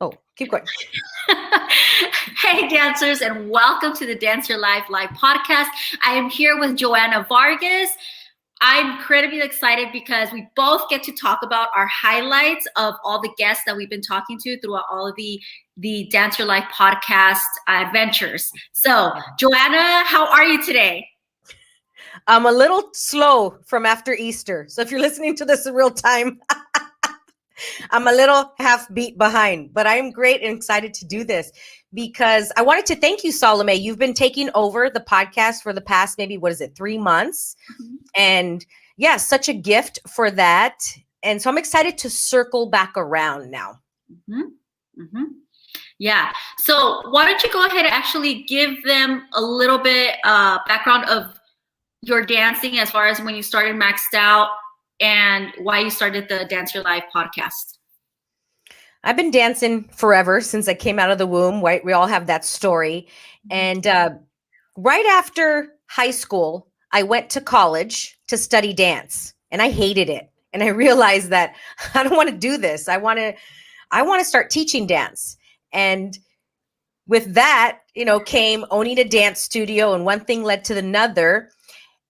Oh, keep going. Hey, dancers, and welcome to the Dance Your Life Live podcast. I am here with Joanna Vargas. I'm incredibly excited because we both get to talk about our highlights of all the guests that we've been talking to throughout all of the Dance Your Life podcast adventures. So, Joanna, how are you today? I'm a little slow from after Easter. So if you're listening to this in real time, I'm a little half beat behind, but I'm great and excited to do this because I wanted to thank you, Salome. You've been taking over the podcast for the past, maybe, 3 months? Mm-hmm. And yeah, such a gift for that. And so I'm excited to circle back around now. Mm-hmm. Mm-hmm. Yeah. So why don't you go ahead and actually give them a little bit background of your dancing as far as when you started Maxed Out and why you started the Dance Your Life podcast. I've been dancing forever since I came out of the womb, right? We all have that story. And right after high school, I went to college to study dance and I hated it. And I realized that I don't want to do this. I want to start teaching dance. And with that, came owning a dance studio, and one thing led to another,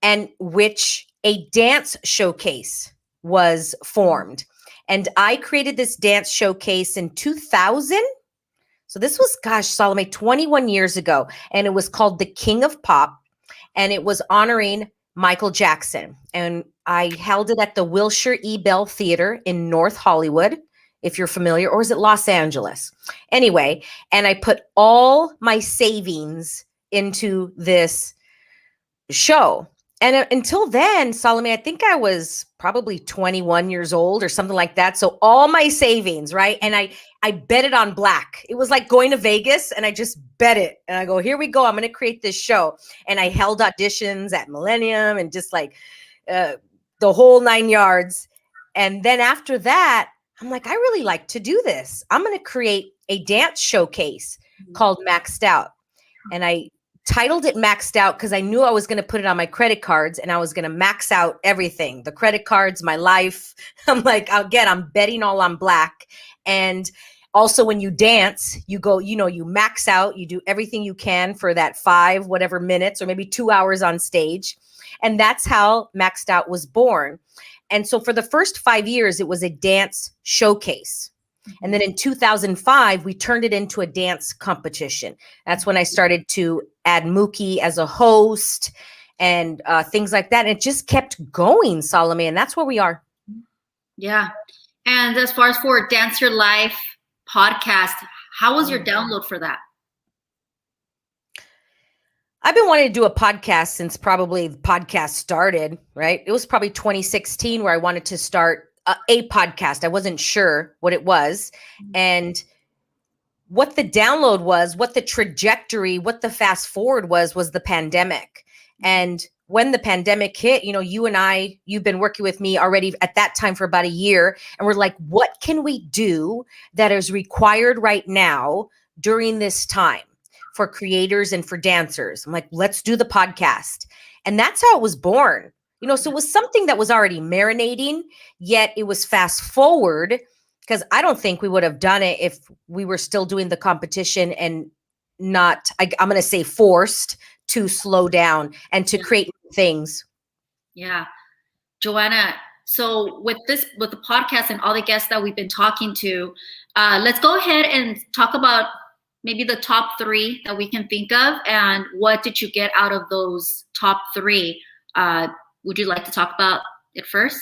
and which a dance showcase was formed. And I created this dance showcase in 2000. So this was, Salome, 21 years ago. And it was called The King of Pop. And it was honoring Michael Jackson. And I held it at the Wilshire E. Bell Theater in North Hollywood, if you're familiar, or is it Los Angeles? Anyway, and I put all my savings into this show. And until then, Salome, I think I was probably 21 years old or something like that. So all my savings, right? And I bet it on black. It was like going to Vegas, and I just bet it. And I go, here we go. I'm going to create this show. And I held auditions at Millennium and just like the whole 9 yards. And then after that, I'm like, I really like to do this. I'm going to create a dance showcase called Maxed Out. And I titled it Maxed Out because I knew I was going to put it on my credit cards and I was going to max out everything, the credit cards, my life. I'm like, again, I'm betting all on black. And also when you dance, you go, you max out, you do everything you can for that 5 whatever minutes or maybe 2 hours on stage. And that's how Maxed Out was born. And so for the first 5 years, it was a dance showcase. And then in 2005, we turned it into a dance competition. That's when I started to add Mookie as a host and things like that. And it just kept going, Salome. And that's where we are. Yeah. And as far as for Dance Your Life podcast, how was your download for that? I've been wanting to do a podcast since probably the podcast started, right? It was probably 2016 where I wanted to start a podcast. I wasn't sure what it was and what the download was, what the trajectory, what the fast forward was the pandemic. And when the pandemic hit, you and I, you've been working with me already at that time for about a year. And we're like, what can we do that is required right now during this time for creators and for dancers? I'm like, let's do the podcast. And that's how it was born. So it was something that was already marinating, yet it was fast forward because I don't think we would have done it if we were still doing the competition and not, I'm going to say, forced to slow down and to create things. Yeah. Joanna, so with the podcast and all the guests that we've been talking to, let's go ahead and talk about maybe the top 3 that we can think of and what did you get out of those top 3? Would you like to talk about it first?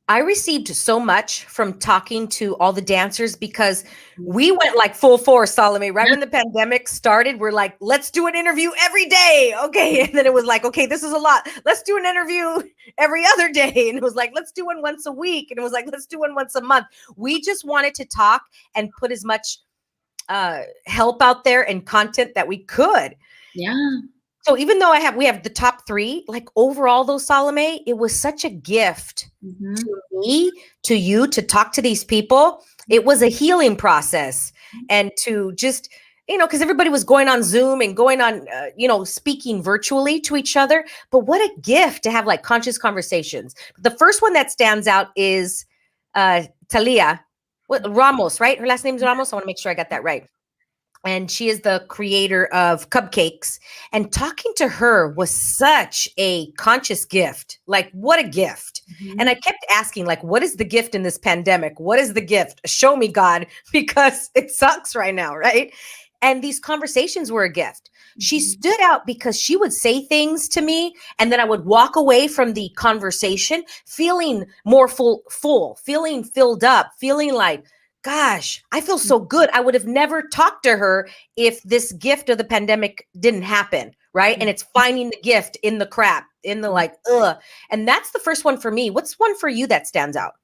I received so much from talking to all the dancers because we went like full force, Salome. Right when the pandemic started, we're like, let's do an interview every day. Okay. And then it was like, okay, this is a lot. Let's do an interview every other day. And it was like, let's do one once a week. And it was like, let's do one once a month. We just wanted to talk and put as much help out there and content that we could. Yeah. So even though we have the top 3, like overall though, Salome, it was such a gift to me, to you, to talk to these people. It was a healing process and to just, because everybody was going on Zoom and going on, speaking virtually to each other. But what a gift to have like conscious conversations. The first one that stands out is Talia. Ramos, right? Her last name is Ramos. I want to make sure I got that right. And she is the creator of cupcakes. And talking to her was such a conscious gift. Like, what a gift. And I kept asking, like, what is the gift in this pandemic? What is the gift? Show me, God, because it sucks right now, right? And these conversations were a gift. She stood out because she would say things to me, and then I would walk away from the conversation feeling more full, feeling filled up, feeling like, gosh, I feel so good. I would have never talked to her if this gift of the pandemic didn't happen, right? And it's finding the gift in the crap, in the like, ugh. And that's the first one for me. What's one for you that stands out?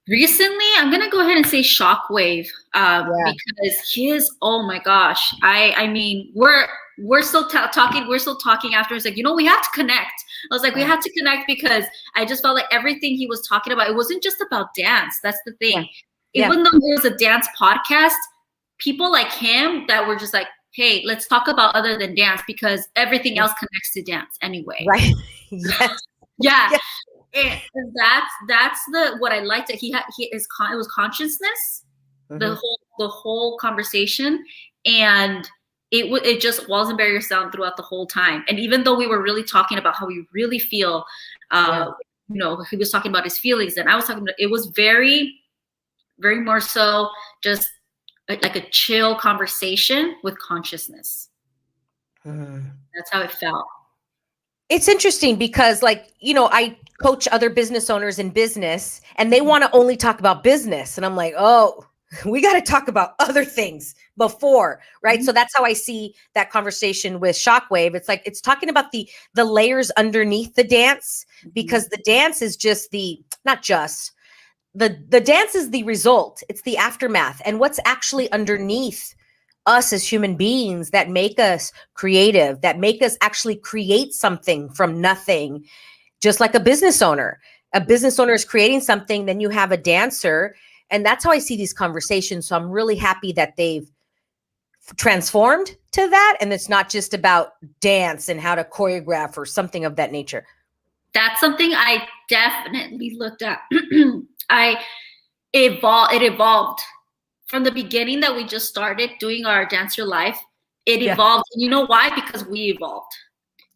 Recently, I'm gonna go ahead and say Shockwave, because his, oh my gosh, I mean, we're still talking, we're still talking afterwards. Like, we have to connect. I was like, we have to connect because I just felt like everything he was talking about, it wasn't just about dance. That's the thing. Even though it was a dance podcast, people like him that were just like, hey, let's talk about other than dance because everything else connects to dance anyway. Right. Yes. Yeah. And that's what I liked. That it was consciousness, the whole conversation, and it just walls and barriers down throughout the whole time. And even though we were really talking about how we really feel, he was talking about his feelings, and I was talking about, it was very, very more so just like a chill conversation with consciousness. That's how it felt. It's interesting because, like, I coach other business owners in business and they want to only talk about business. And I'm like, oh, we got to talk about other things before, right? So that's how I see that conversation with Shockwave. It's like, it's talking about the layers underneath the dance, because the dance is just the dance is the result. It's the aftermath. And what's actually underneath us as human beings that make us creative, that make us actually create something from nothing, just like a business owner. A business owner is creating something, then you have a dancer. And that's how I see these conversations. So I'm really happy that they've transformed to that. And it's not just about dance and how to choreograph or something of that nature. That's something I definitely looked at. It evolved. From the beginning that we just started doing our Dance Your Life, it evolved. And you know why? Because we evolved,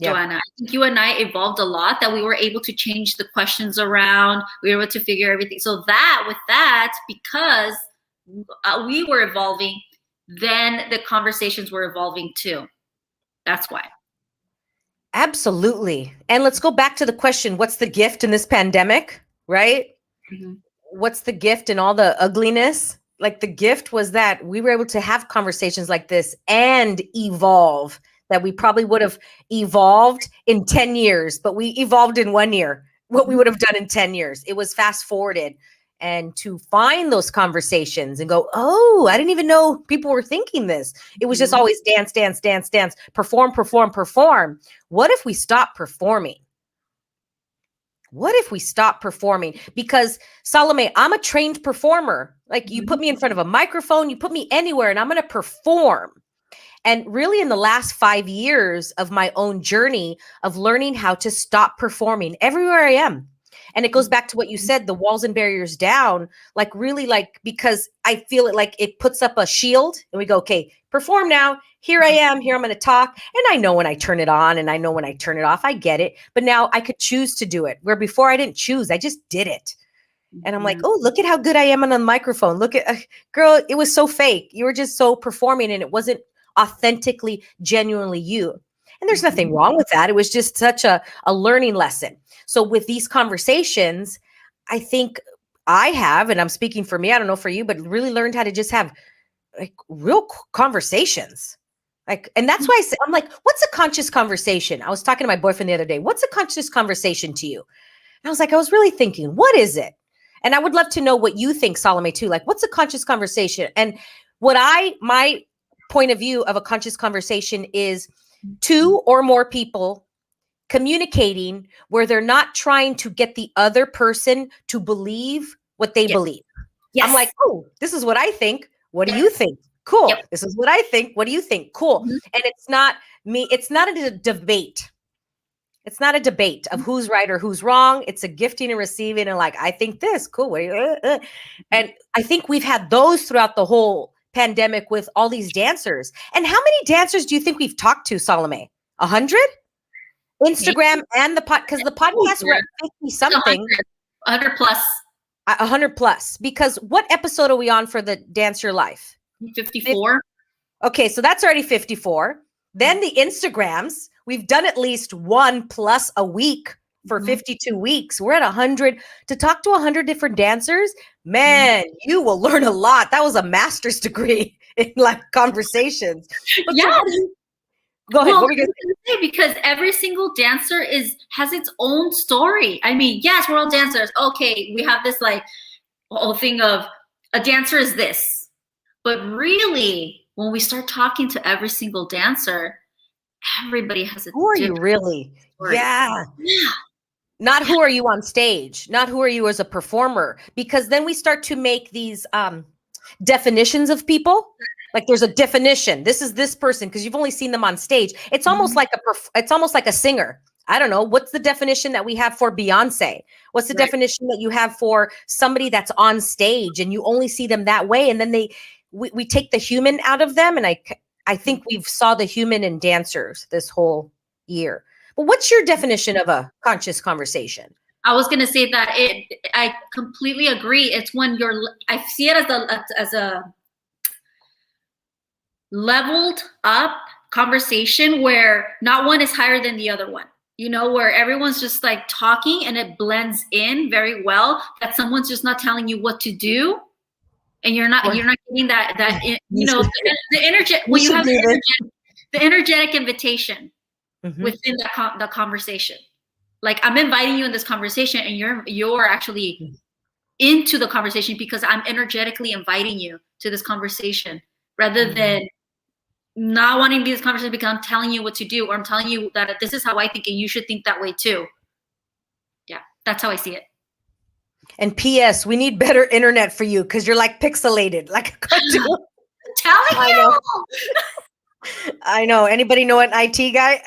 Joanna. I think you and I evolved a lot, that we were able to change the questions around. We were able to figure everything. So because we were evolving, then the conversations were evolving too. That's why. Absolutely. And let's go back to the question, what's the gift in this pandemic, right? What's the gift in all the ugliness? Like, the gift was that we were able to have conversations like this and evolve, that we probably would have evolved in 10 years, but we evolved in 1 year, what we would have done in 10 years. It was fast forwarded. And to find those conversations and go, oh, I didn't even know people were thinking this. It was just always dance, dance, dance, dance, perform, perform, perform. What if we stop performing? What if we stop performing? Because, Salome, I'm a trained performer. Like, you put me in front of a microphone, you put me anywhere, and I'm going to perform. And really, in the last 5 years of my own journey of learning how to stop performing everywhere I am. And it goes back to what you said, the walls and barriers down, like, really, like, because I feel it like it puts up a shield and we go, okay, perform now. Here I am. Here I'm going to talk. And I know when I turn it on and I know when I turn it off. I get it. But now I could choose to do it, where before I didn't choose. I just did it. And I'm like, oh, look at how good I am on the microphone. Look at, girl, it was so fake. You were just so performing and it wasn't authentically, genuinely you. And there's nothing wrong with that. It was just such a learning lesson. So with these conversations, I think I have, and I'm speaking for me, I don't know for you, but really learned how to just have like real conversations. Like, and that's why I'm like, what's a conscious conversation? I was talking to my boyfriend the other day. What's a conscious conversation to you? And I was like, I was really thinking, what is it? And I would love to know what you think, Salome, too. Like, what's a conscious conversation? And my point of view of a conscious conversation is two or more people communicating where they're not trying to get the other person to believe what they believe. I'm like, oh, this is what I think. What do you think? Cool. This is what I think. What do you think? Cool. And it's not me. It's not a debate. It's not a debate of who's right or who's wrong. It's a gifting and receiving, and like, I think this, cool. And I think we've had those throughout the whole pandemic with all these dancers. And how many dancers do you think we've talked to, Salome? 100? Instagram and the because the podcast were at 50 something. 100 plus. 100 plus. Because what episode are we on for the Dance Your Life? 54. Okay, so that's already 54. Then the Instagrams, we've done at least one plus a week for 52 weeks. We're at 100. To talk to 100 different dancers, man, you will learn a lot. That was a master's degree in like conversations. But Yeah. Go ahead. Well, What were you going to say? because every single dancer has its own story. I mean, yes, we're all dancers. Okay, we have this like whole thing of a dancer is this. But really, when we start talking to every single dancer, everybody has a Who are you different really? story. Yeah. Yeah. Not who are you on stage, not who are you as a performer, because then we start to make these definitions of people. Like there's a definition. This is this person because you've only seen them on stage. It's almost like it's almost like a singer. I don't know. What's the definition that we have for Beyonce? What's the definition that you have for somebody that's on stage and you only see them that way? And then we take the human out of them. And I think we've saw the human in dancers this whole year. But what's your definition of a conscious conversation? I was gonna say that I completely agree. It's when I see it as a leveled up conversation where not one is higher than the other one. You know, where everyone's just like talking and it blends in very well. That someone's just not telling you what to do, and you're not getting that you know the energy when you have the energetic invitation within the conversation. Like I'm inviting you in this conversation, and you're actually into the conversation because I'm energetically inviting you to this conversation rather than not wanting to be this conversation because I'm telling you what to do, or I'm telling you that this is how I think and you should think that way too. Yeah, that's how I see it. And P.S. we need better internet for you because you're like pixelated, like a cartoon. Telling you. I know. Anybody know an IT guy?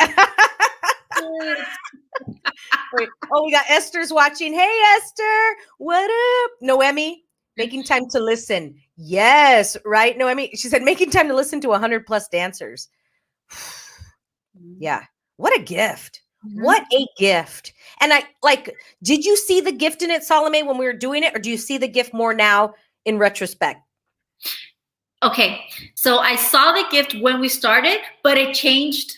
Wait. Oh, we got Esther's watching. Hey, Esther. What up? Noemi, making time to listen. Yes, right, Noemi? She said, making time to listen to 100 plus dancers. Yeah. What a gift. What a gift. And did you see the gift in it, Salome, when we were doing it? Or do you see the gift more now in retrospect? Okay. So I saw the gift when we started, but it changed.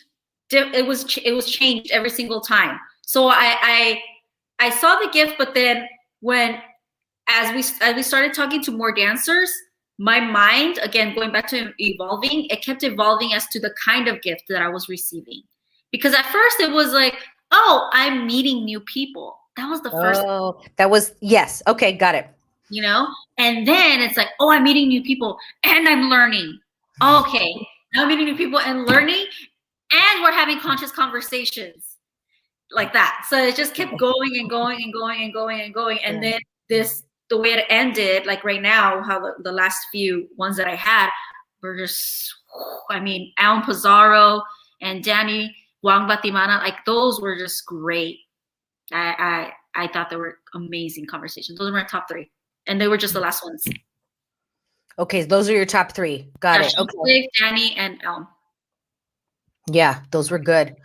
It was changed every single time. So I saw the gift, but then as we started talking to more dancers, my mind, again, going back to evolving, it kept evolving as to the kind of gift that I was receiving. Because at first it was like, oh, I'm meeting new people. That was the first. Oh, that was, yes. Okay, got it. You know? And then it's like, oh, I'm meeting new people and I'm learning. Okay, now I'm meeting new people and learning, and we're having conscious conversations like that. So it just kept going and going and going and going and going. And then the way it ended, like right now, how the last few ones that I had were just, I mean, Alan Pizarro and Danny Wang Batimana, like those were just great. I thought they were amazing conversations. Those were my top 3. And they were just the last ones. Okay, those are your top 3. Got it. Okay. Danny and Elm. Yeah, those were good.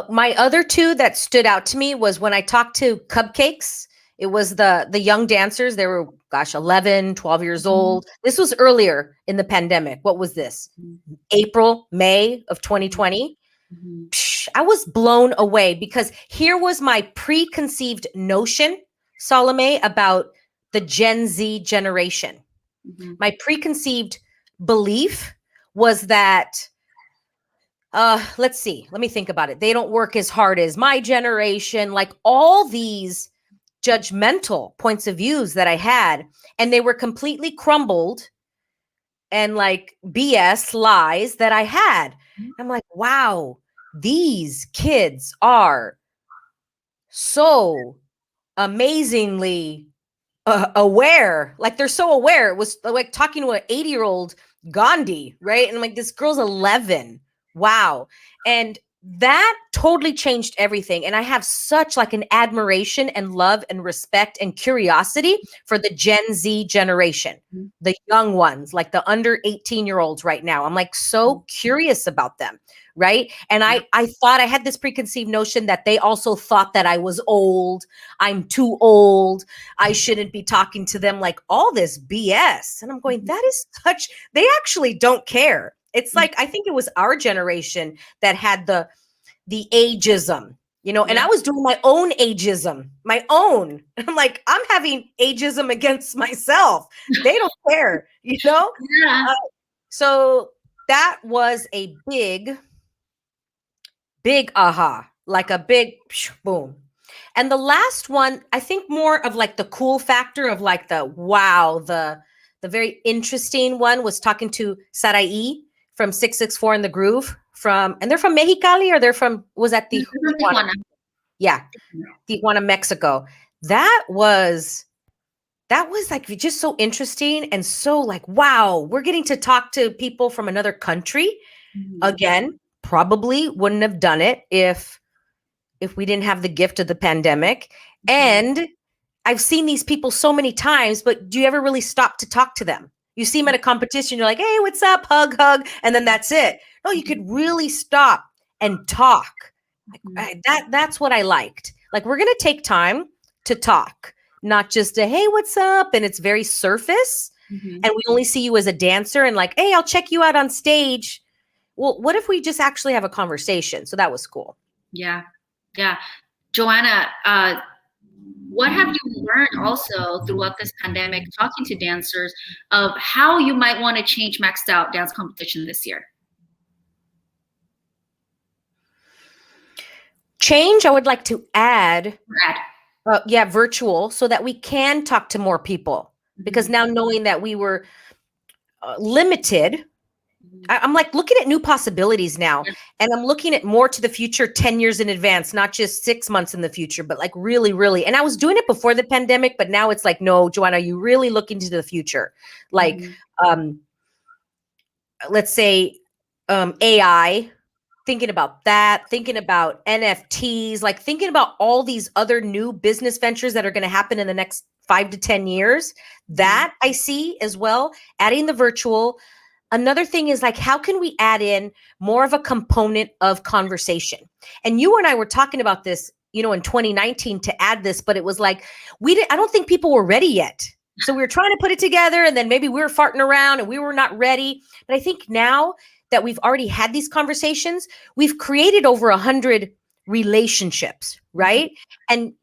My other 2 that stood out to me was when I talked to Cupcakes. It was the young dancers. They were, 11, 12 years old. This was earlier in the pandemic. What was this? April, May of 2020. I was blown away because here was my preconceived notion, Salome, about the Gen Z generation. My preconceived belief was that, let's see, let me think about it. They don't work as hard as my generation, like all these judgmental points of views that I had, and they were completely crumbled and like BS lies that I had. I'm like, wow, these kids are so amazingly aware. Like they're so aware. It was like talking to an 80-year-old Gandhi, right? And I'm like, this girl's 11. Wow. And that totally changed everything. And I have such like an admiration and love and respect and curiosity for the Gen Z generation, the young ones, like the under 18-year-olds right now. I'm like so curious about them. Right. And I thought I had this preconceived notion that they also thought that I was old. I'm too old. I shouldn't be talking to them, like all this BS. And I'm going, that is such, they actually don't care. It's like, I think it was our generation that had the ageism, and I was doing my own ageism, my own. I'm like, I'm having ageism against myself. They don't care, Yeah. So that was a big aha, like a big boom. And the last one, I think more of like the cool factor of like the wow, the very interesting one was talking to Sarai from 664 in the Groove and they're from Mexicali, or they're from, was that the Tijuana. Yeah, Tijuana, Mexico. That was like just so interesting and so like, wow, we're getting to talk to people from another country. Again, probably wouldn't have done it if we didn't have the gift of the pandemic. And I've seen these people so many times, but do you ever really stop to talk to them? You see them at a competition, you're like, hey, what's up? Hug, and then that's it. No, you could really stop and talk. That's what I liked. Like, we're going to take time to talk, not just a, hey, what's up? And it's very surface. And we only see you as a dancer and like, hey, I'll check you out on stage. Well, what if we just actually have a conversation? So that was cool. Yeah. Joanna, what have you learned also throughout this pandemic, talking to dancers, of how you might want to change Maxed Out dance competition this year? Change, I would like to add, virtual, so that we can talk to more people. Because now knowing that we were limited, I'm like looking at new possibilities now, and I'm looking at more to the future, 10 years in advance, not just 6 months in the future, but like really, really. And I was doing it before the pandemic, but now it's like, no, Joanna, you really look into the future. Like, let's say AI, thinking about that, thinking about NFTs, like thinking about all these other new business ventures that are going to happen in the next 5 to 10 years. That I see as well, adding the virtual. Another thing is like, how can we add in more of a component of conversation? And you and I were talking about this, in 2019 to add this, but it was like, I don't think people were ready yet. So we were trying to put it together, and then maybe we were farting around and we were not ready. But I think now that we've already had these conversations, we've created over 100 relationships, right? And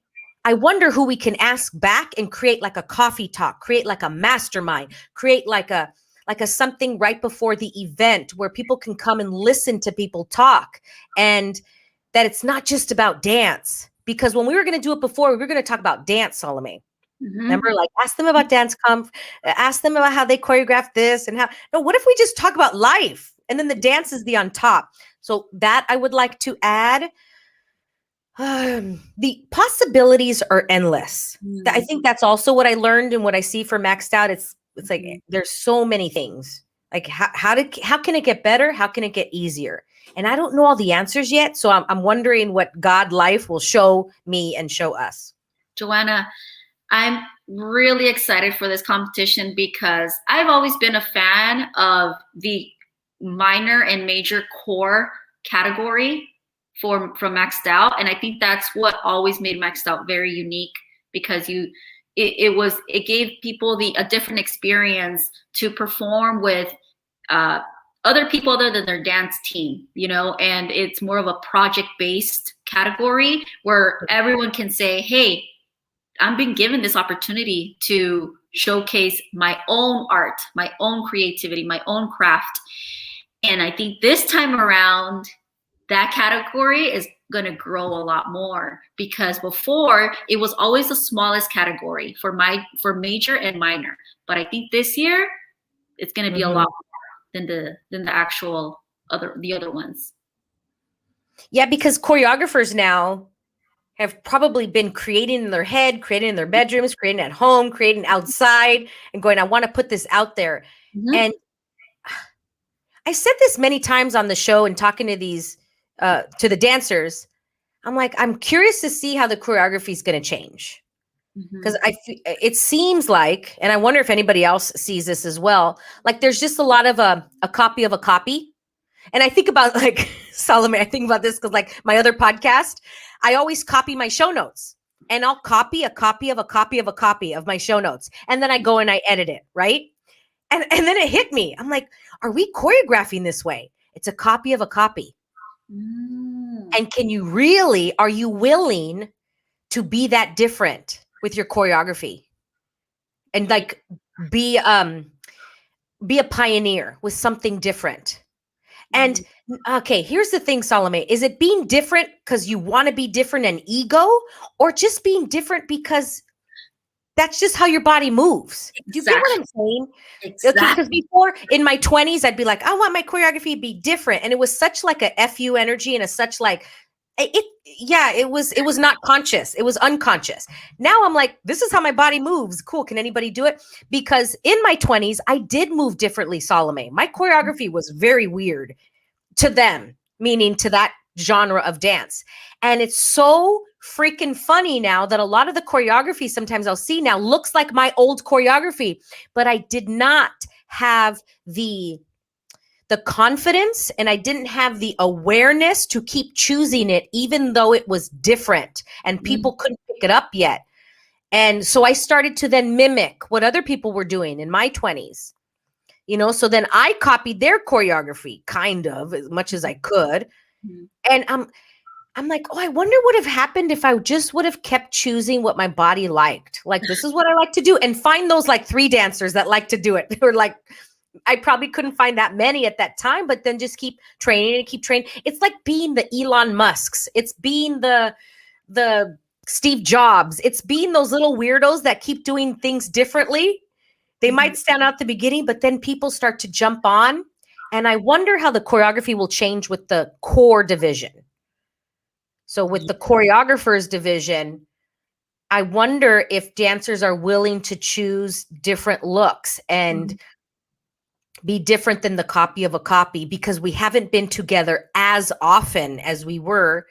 I wonder who we can ask back and create like a coffee talk, create like a mastermind, create like a something right before the event where people can come and listen to people talk, and that it's not just about dance. Because when we were going to do it before, we were going to talk about dance, Salome. Remember, like ask them about dance ask them about how they choreograph this and how. No, what if we just talk about life, and then the dance is the on top? So that I would like to add. The possibilities are endless. I think that's also what I learned and what I see for Maxed Out. It's like there's so many things. Like how can it get better? How can it get easier? And I don't know all the answers yet. So I'm wondering what God life will show me and show us. Joanna, I'm really excited for this competition because I've always been a fan of the minor and major core category from Maxed Out. And I think that's what always made Maxed Out very unique, because it gave people a different experience to perform with other people other than their dance team, and it's more of a project-based category where everyone can say, hey, I'm being given this opportunity to showcase my own art, my own creativity, my own craft. And I think this time around, that category is going to grow a lot more, because before it was always the smallest category for major and minor. But I think this year it's going to be a lot more than the actual other ones. Yeah, because choreographers now have probably been creating in their head, creating in their bedrooms, creating at home, creating outside, and going, I want to put this out there. And I said this many times on the show and talking to these to the dancers, I'm like, I'm curious to see how the choreography is going to change. Because it seems like, and I wonder if anybody else sees this as well, like there's just a lot of a copy of a copy. And I think about like Salome, I think about this because like my other podcast, I always copy my show notes, and I'll copy a copy of a copy of a copy of my show notes. And then I go and I edit it, right? And then it hit me. I'm like, are we choreographing this way? It's a copy of a copy. And are you willing to be that different with your choreography and like be a pioneer with something different? And okay, here's the thing, Salome. Is it being different because you want to be different and ego, or just being different because that's just how your body moves? Do you get what I'm saying? Exactly. Okay, because before in my 20s, I'd be like, I want my choreography to be different. And it was such like a FU energy and a such like it was not conscious. It was unconscious. Now I'm like, this is how my body moves. Cool. Can anybody do it? Because in my 20s, I did move differently, Salome. My choreography was very weird to them, meaning to that genre of dance. And it's so freaking funny now that a lot of the choreography sometimes I'll see now looks like my old choreography, but I did not have the confidence and I didn't have the awareness to keep choosing it, even though it was different and people couldn't pick it up yet. And so I started to then mimic what other people were doing in my 20s. So then I copied their choreography kind of as much as I could. And I'm like, oh, I wonder what would have happened if I just would have kept choosing what my body liked. Like, this is what I like to do, and find those like 3 dancers that like to do it. Or like, I probably couldn't find that many at that time, but then just keep training and keep training. It's like being the Elon Musks. It's being the Steve Jobs. It's being those little weirdos that keep doing things differently. They might stand out at the beginning, but then people start to jump on. And I wonder how the choreography will change with the core division. So with the choreographers division, I wonder if dancers are willing to choose different looks and be different than the copy of a copy, because we haven't been together as often as we were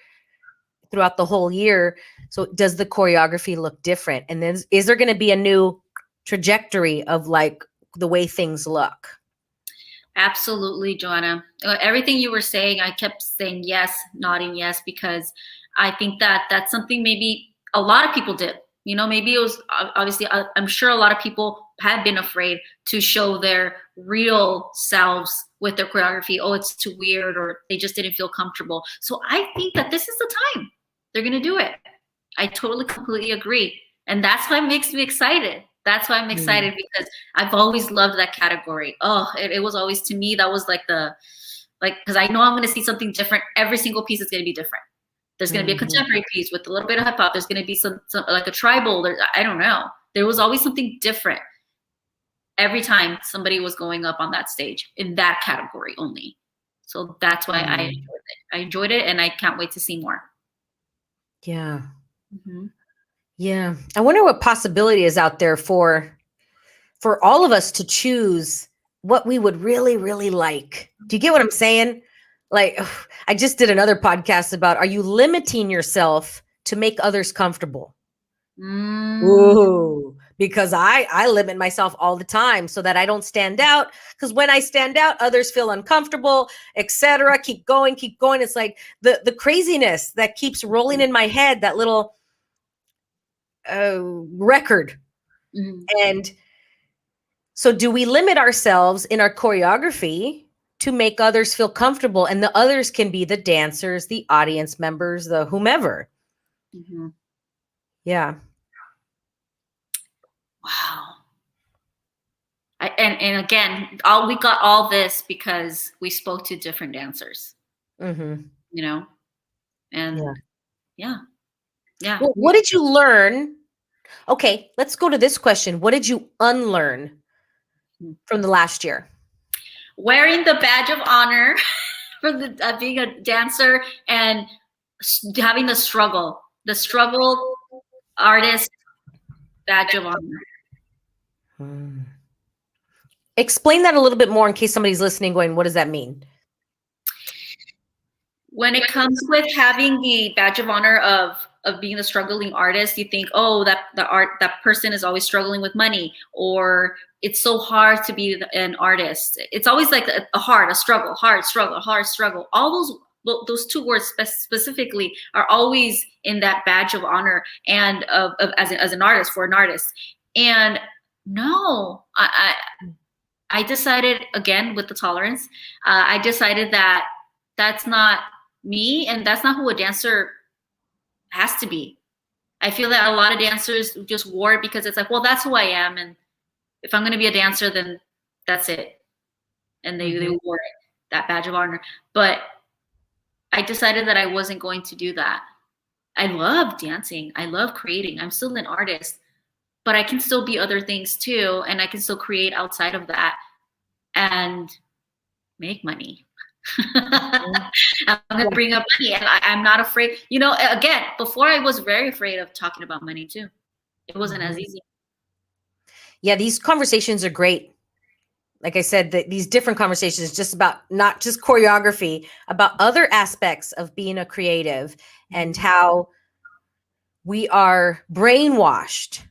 throughout the whole year. So does the choreography look different? And then is there going to be a new trajectory of like the way things look? Absolutely, Joanna. Everything you were saying, I kept saying yes, nodding yes, because I think that that's something maybe a lot of people did. Maybe it was obviously, I'm sure a lot of people had been afraid to show their real selves with their choreography. Oh, it's too weird, or they just didn't feel comfortable. So I think that this is the time they're going to do it. I totally, completely agree. And that's why it makes me excited. That's why I'm excited, because I've always loved that category. Oh, it was always, to me, that was because I know I'm going to see something different. Every single piece is going to be different. There's going to be a contemporary piece with a little bit of hip hop. There's going to be some like a tribal. I don't know. There was always something different every time somebody was going up on that stage in that category only. So that's why I enjoyed it. I enjoyed it, and I can't wait to see more. Yeah. Yeah. I wonder what possibility is out there for all of us to choose what we would really, really like. Do you get what I'm saying? Like, I just did another podcast about, are you limiting yourself to make others comfortable? Ooh, because I limit myself all the time so that I don't stand out. Because when I stand out, others feel uncomfortable, etc. Keep going, keep going. It's like the craziness that keeps rolling in my head, that little record. And so do we limit ourselves in our choreography to make others feel comfortable? And the others can be the dancers, the audience members, the whomever. Yeah. Wow. And again, we got all this because we spoke to different dancers. And yeah. Well, what did you learn? Okay, let's go to this question. What did you unlearn from the last year? Wearing the badge of honor for being a dancer, and having the struggle artist badge of honor. Explain that a little bit more in case somebody's listening going, what does that mean? When it comes with having the badge of honor of being a struggling artist, you think, oh, that person is always struggling with money, or it's so hard to be an artist. It's always like a struggle, hard struggle, hard struggle. All those two words specifically are always in that badge of honor and of as an artist, for an artist. And no, I decided, again with the tolerance, I decided that that's not me, and that's not who a dancer has to be. I feel that a lot of dancers just wore it because it's like, well, that's who I am, and if I'm going to be a dancer, then that's it. And they wore it, that badge of honor. But I decided that I wasn't going to do that. I love dancing. I love creating. I'm still an artist, but I can still be other things too, and I can still create outside of that and make money. I'm going to bring up money, and I'm not afraid. You know, again, before I was very afraid of talking about money too. It wasn't as easy. Yeah, these conversations are great. Like I said, these different conversations just about not just choreography, about other aspects of being a creative and how we are brainwashed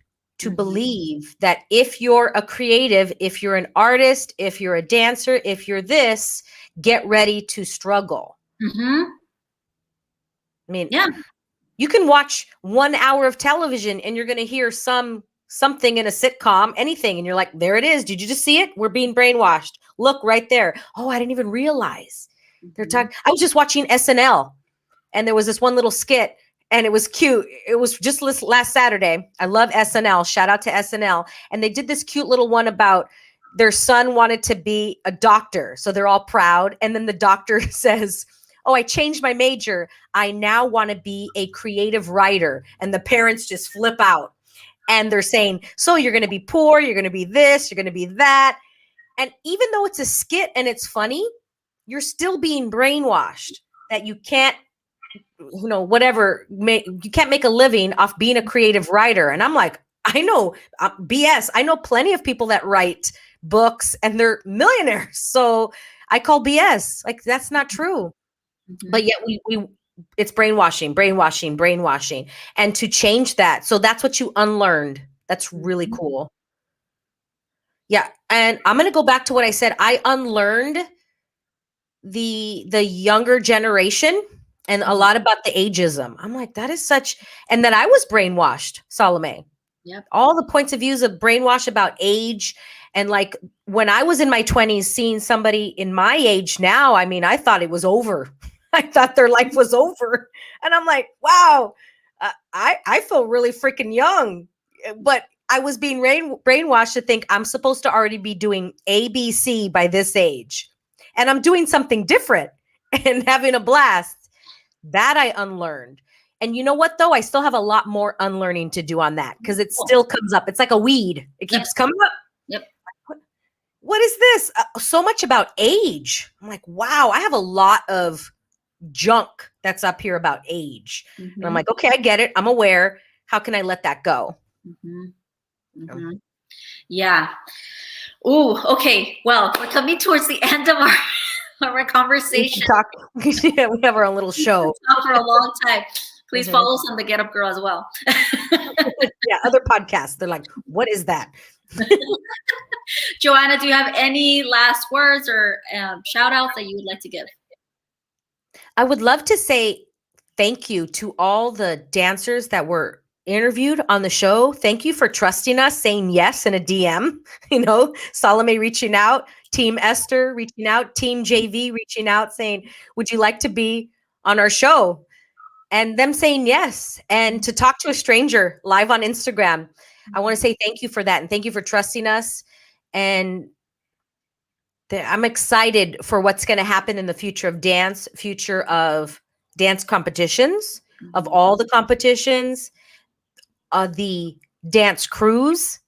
to believe that if you're a creative, if you're an artist, if you're a dancer, if you're this, get ready to struggle. I mean, yeah, you can watch 1 hour of television and you're going to hear something in a sitcom, anything, and you're like, there it is. Did you just see it? We're being brainwashed. Look right there. Oh, I didn't even realize. They're talking. I was just watching SNL, and there was this one little skit, and it was cute. It was just last Saturday. I love SNL. Shout out to SNL. And they did this cute little one about their son wanted to be a doctor. So they're all proud. And then the doctor says, oh, I changed my major. I now want to be a creative writer. And the parents just flip out. And they're saying, so you're going to be poor. You're going to be this. You're going to be that. And even though it's a skit and it's funny, you're still being brainwashed that you can't, you know, whatever, you can't make a living off being a creative writer. And I'm like, I know BS. I know plenty of people that write books and they're millionaires. So I call BS. Like, that's not true. But yet we it's brainwashing. And to change that. So that's what you unlearned. That's really cool. Yeah. And I'm going to go back to what I said. I unlearned the younger generation and a lot about the ageism. I'm like, that is such, and that I was brainwashed, Salome. Yep. All the points of views of brainwash about age. And like when I was in my 20s, seeing somebody in my age now, I mean, I thought it was over. I thought their life was over. And I'm like, wow, I feel really freaking young. But I was being brainwashed to think I'm supposed to already be doing ABC by this age. And I'm doing something different and having a blast. That I unlearned. And you know what, though? I still have a lot more unlearning to do on that because it still comes up. It's like a weed. It keeps coming up. Yep. What is this? So much about age. I'm like, wow, I have a lot of junk that's up here about age. And I'm like, okay, I get it. I'm aware. How can I let that go? Yeah. Ooh, okay. Well, we're coming towards the end of our conversation. Yeah, we have our own little show. Talk for a long time. Please follow us on the Get Up Girl as well. Yeah, other podcasts. They're like, what is that? Joanna, do you have any last words or shout outs that you would like to give? I would love to say thank you to all the dancers that were interviewed on the show. Thank you for trusting us, saying yes in a DM. You know, Salome reaching out, Team Esther reaching out, Team JV reaching out, saying, would you like to be on our show? And them saying yes. And to talk to a stranger live on Instagram. I want to say thank you for that. And thank you for trusting us. And I'm excited for what's going to happen in the future of dance competitions, of all the competitions, the dance crews,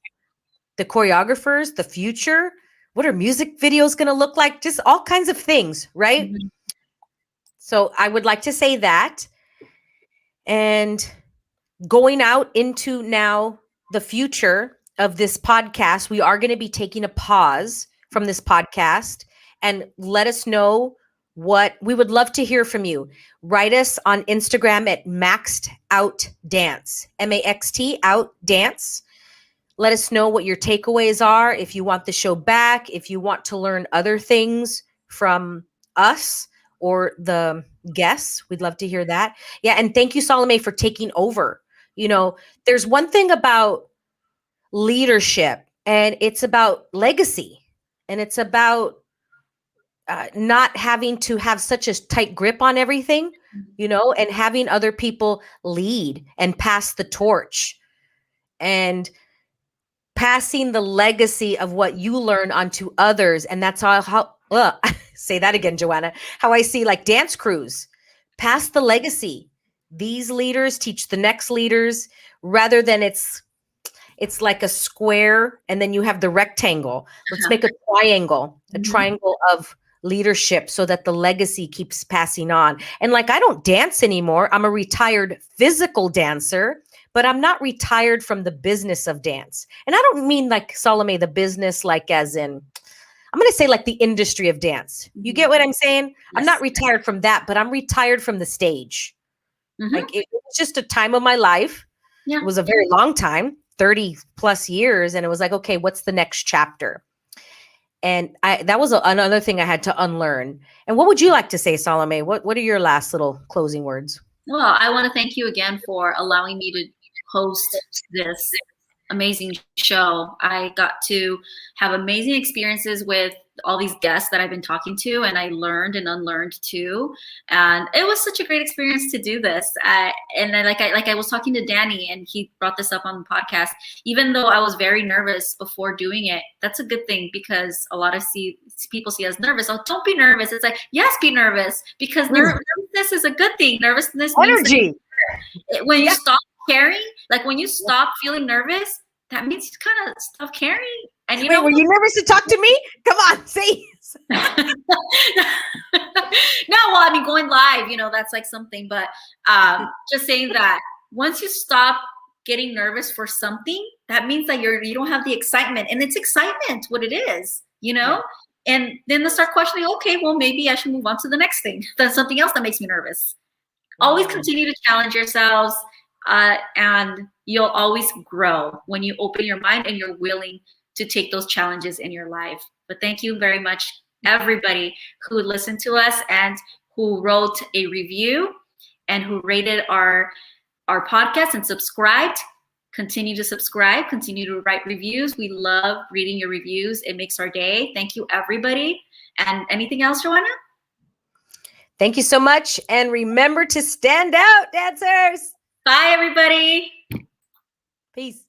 the choreographers, the future. What are music videos going to look like? Just all kinds of things, right? So I would like to say that. And going out into now the future of this podcast, we are going to be taking a pause from this podcast and let us know what we would love to hear from you. Write us on Instagram at Maxed Out Dance, MAXT Out Dance. Let us know what your takeaways are. If you want the show back, if you want to learn other things from us or the guests, we'd love to hear that. Yeah. And thank you, Salome, for taking over. You know, there's one thing about leadership, and it's about legacy, and it's about not having to have such a tight grip on everything, you know, and having other people lead and pass the torch and passing the legacy of what you learn onto others. And that's how say that again, Joanna, how I see like dance crews pass the legacy. These leaders teach the next leaders, rather than it's like a square and then you have the rectangle. Let's make a triangle of leadership so that the legacy keeps passing on. And like, I don't dance anymore. I'm a retired physical dancer, but I'm not retired from the business of dance. And I don't mean like, Salome, the business, like as in, I'm going to say like the industry of dance. You get what I'm saying? Yes. I'm not retired from that, but I'm retired from the stage. Like it was just a time of my life. Yeah. It was a very long time, 30 plus years. And it was like, okay, what's the next chapter? And that was another thing I had to unlearn. And what would you like to say, Salome? What are your last little closing words? Well, I want to thank you again for allowing me to host this amazing show. I got to have amazing experiences with all these guests that I've been talking to, and I learned and unlearned too. And it was such a great experience to do this. And I was talking to Danny, and he brought this up on the podcast. Even though I was very nervous before doing it, that's a good thing, because a lot of people see us nervous. Oh, don't be nervous. It's like, yes, be nervous, because nervousness is a good thing. Nervousness energy. When you stop caring, like when you stop feeling nervous, that means you kind of stop caring. And wait, were you nervous to talk to me? Come on, say. No, well, I mean, going live, that's like something. But just saying that once you stop getting nervous for something, that means that you don't have the excitement, and it's excitement what it is, Yeah. And then they start questioning. Okay, well, maybe I should move on to the next thing. That's something else that makes me nervous. Always continue to challenge yourselves. And you'll always grow when you open your mind and you're willing to take those challenges in your life. But thank you very much, everybody who listened to us and who wrote a review and who rated our podcast and subscribed. Continue to subscribe, continue to write reviews. We love reading your reviews. It makes our day. Thank you, everybody. And anything else, Joanna? Thank you so much. And remember to stand out, dancers. Bye, everybody. Peace.